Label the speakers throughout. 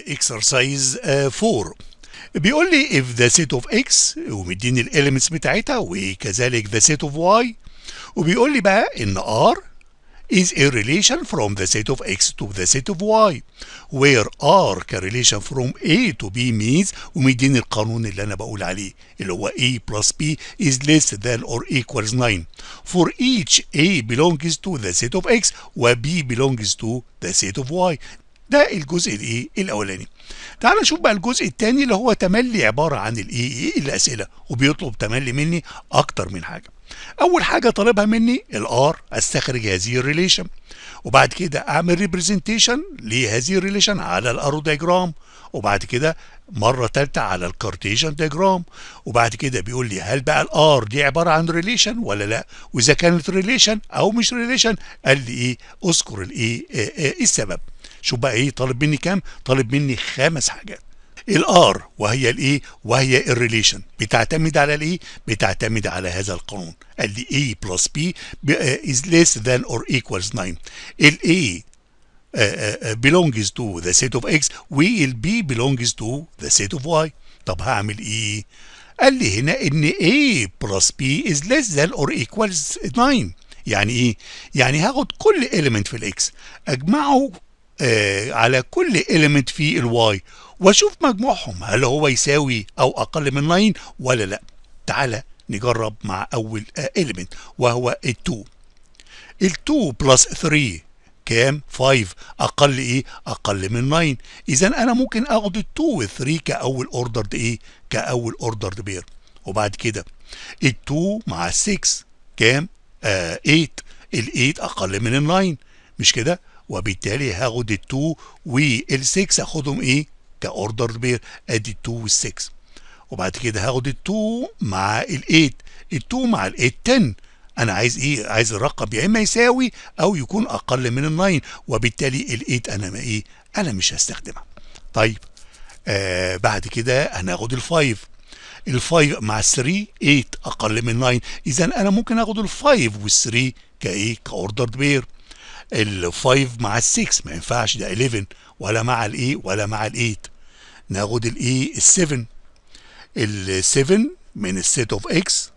Speaker 1: exercise 4 بيقول لي if the set of x ومديني الاليمنتس بتاعتها وكذلك the set of y وبيقول لي بقى ان r is a relation from the set of x to the set of y where r كريليشن from a to b means ومديني القانون اللي انا بقول عليه اللي هو a plus b is less than or equals 9 for each a belongs to the set of x و b belongs to the set of y. ده الجزء الاولاني. تعال نشوف بقى الجزء الثاني اللي هو تملي عباره عن الاسئله وبيطلب تملي مني اكتر من حاجه. اول حاجه طالبها مني الار استخرج هذه الريليشن وبعد كده اعمل ريبريزنتيشن لهذه الريليشن على الارو دايجرام وبعد كده مره ثالثه على الكارتيجن دايجرام وبعد كده بيقول لي هل بقى الار دي عباره عن ريليشن ولا لا واذا كانت ريليشن او مش ريليشن قال لي اذكر السبب. شوف بقى طالب مني كام؟ طالب مني 5 حاجات. الار وهي الريليشن بتعتمد على بتعتمد على هذا القانون. قال لي a plus b is less than or equals 9. a belongs to the set of x b belongs to the set of y. طب هعمل ايه؟ قال لي هنا ان a plus b is less than or equals 9. يعني ايه؟ يعني هاخد كل element في الاكس اجمعه على كل element في الواي واشوف مجموعهم هل هو يساوي او اقل من 9 ولا لا. تعالى نجرب مع اول element وهو ال2. ال2 بلس 3 كام؟ 5 اقل اقل من 9. اذا انا ممكن اخد ال2 وال3 كاول اوردرد كاول اوردرد بير. وبعد كده ال2 مع ال6 كام؟ 8. ال8 اقل من ال9 مش كده؟ وبالتالي هاخد ال2 وال6 اخدهم كاوردر بير ادي ال2 وال6. وبعد كده هاخد ال2 مع ال8. ال2 مع ال8 10. انا عايز عايز الرقم يا اما يساوي او يكون اقل من ال9 وبالتالي ال8 انا مش هستخدمها. طيب بعد كده هناخد ال5. ال5 مع ال3 8 اقل من 9. اذا انا ممكن اخد ال5 وال3 كاوردر بير. ال5 مع ال6 ما ينفعش ده 11 ولا مع ولا مع ال8. ناخد ال7. ال7 من السيت اوف اكس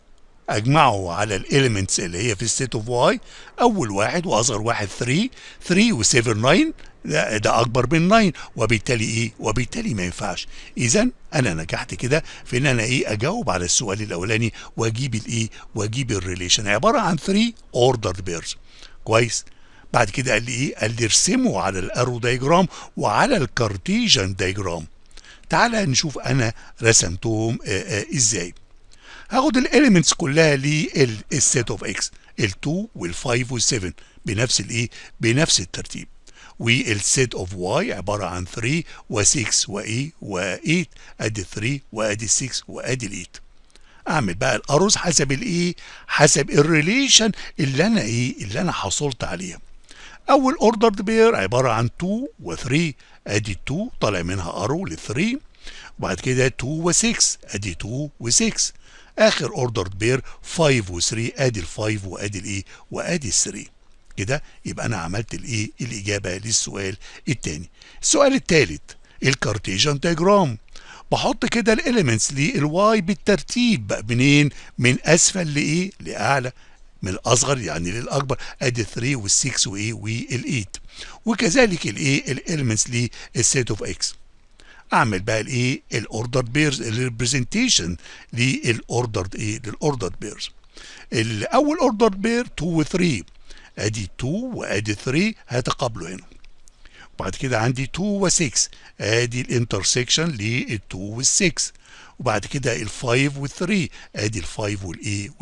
Speaker 1: اجمعه على الاليمنتس اللي هي في السيت اوف واي. اول واحد واصغر واحد 3 و7 9. ده اكبر من 9 وبالتالي وبالتالي ما ينفعش. اذا انا نجحت كده في ان انا اجاوب على السؤال الاولاني واجيب واجيب الريليشن عباره عن 3 اوردر بيرز. كويس. بعد كده قال لي قال لي ارسمه على الارو دايجرام وعلى الكارتيجن دايجرام. تعالى نشوف انا رسمتهم ازاي. هاخد الاليمنتس كلها للسيت اوف اكس ال2 وال5 وال7 بنفس بنفس الترتيب. والسيت اوف واي عباره عن 3 و6 و8 ادي 3 وادي 6 وادي 8. اعمل بقى الارز حسب حسب الريليشن اللي انا حصلت عليها. اول اوردرد بير عباره عن 2 و3 ادي 2 طالع منها ارو ل3 وبعد كده 2 و6 ادي 2 و6. اخر اوردرد بير 5 و3 ادي ال5 وادي وادي ال3. كده يبقى انا عملت الاجابه للسؤال الثاني. السؤال الثالث الكارتيجن دايجرام. بحط كده الاليمنتس للواي بالترتيب منين؟ من اسفل لاعلى، من الاصغر يعني للاكبر ادي 3 وال6 وال8 وكذلك الاليمنتس للسيت اوف اكس. اعمل بقى الاوردر بيرز الريبريزنتيشن للاوردر بيرز. الاول اوردر بير 2 و3 ادي 2 وادي 3 هيتقابلوا هنا. وبعد كده عندي 2 و6 ادي الانترسكشن لل2 وال6 وبعد كده ال5 وال3 ادي ال5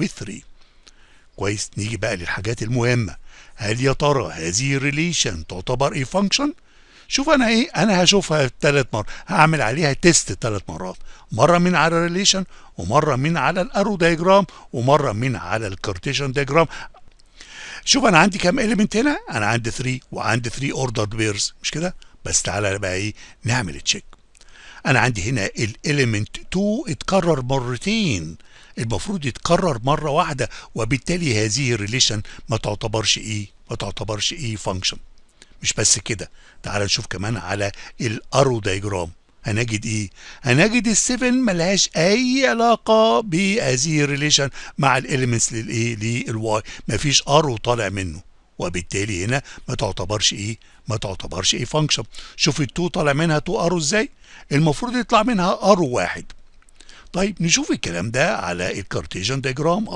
Speaker 1: وال3. كويس. نيجي بقى للحاجات المهمه. هل يا ترى هذه الريليشن تعتبر فانكشن؟ شوف انا انا هشوفها 3 مرات، هعمل عليها تيست 3 مرات، مره من على الريليشن ومره من على الارو دايجرام ومره من على الكارتيشن دايجرام. شوف انا عندي كام اليمنت هنا؟ انا عندي 3 وعندي 3 اوردرد بيرز مش كده؟ بس تعالى بقى نعمل تشيك. انا عندي هنا الاليمنت 2 اتكرر مرتين، المفروض يتكرر مره واحده وبالتالي هذه الريليشن ما تعتبرش فانكشن. مش بس كده، تعال نشوف كمان على الارو دايجرام. هنجد ايه؟ هنجد ال7 ملهاش اي علاقه بهذه الريليشن مع الاليمنتس للايه للواي، مفيش ارو طالع منه، وبالتالي هنا ما تعتبرش ايه؟ ما تعتبرش ايه فانكشن. شوف ال2 طالع منها 2 ارو ازاي؟ المفروض يطلع منها ارو واحد. طيب نشوف الكلام ده على الكارتيجن ديجرام.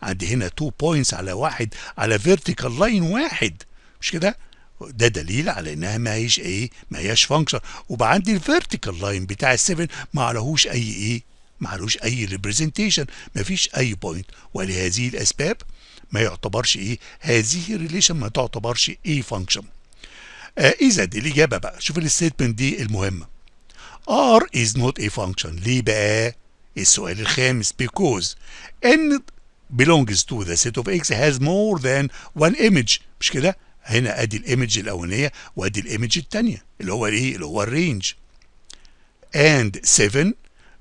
Speaker 1: عندي هنا 2 بوينتس على واحد، على فيرتيكال لاين واحد، مش كده؟ ده دليل على انها ما هيش ايه؟ ما هياش فانكشن. وبقى عندي الفيرتيكال لاين بتاع ال7 ما عليهوش اي ايه؟ ما عليهوش اي ريبريزنتيشن، ما فيش اي بوينت، ولهذه الاسباب ما يعتبرش ايه؟ هذه الريليشن ما تعتبرش ايه فانكشن. اذا دي الاجابه بقى. شوف الستيتمنت دي المهمه. R is not a function. ليه بقى؟ السؤال الخامس because n belongs to the set of x has more than one image. مش كده؟ هنا ادي الايمج الاولانيه وادي الايمج الثانيه اللي هو الايه؟ اللي هو الرينج. And 7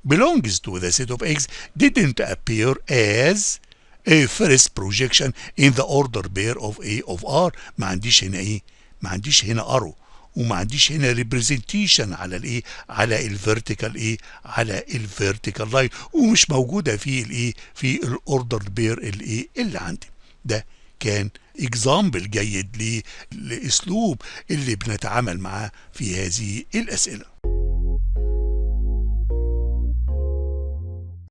Speaker 1: belongs to the set of x didn't appear as a first projection in the order pair of a of r. ما عنديش هنا ايه؟ ما عنديش هنا ارو، وما عنديش هنا ريبريزنتيشن على الايه؟ على الفيرتيكال ايه؟ على الفيرتيكال لاين، ومش موجوده في الايه؟ في الاوردر بير الايه؟ اللي عندي. ده كان اكزامبل جيد لاسلوب اللي بنتعامل معاه في هذه الاسئله.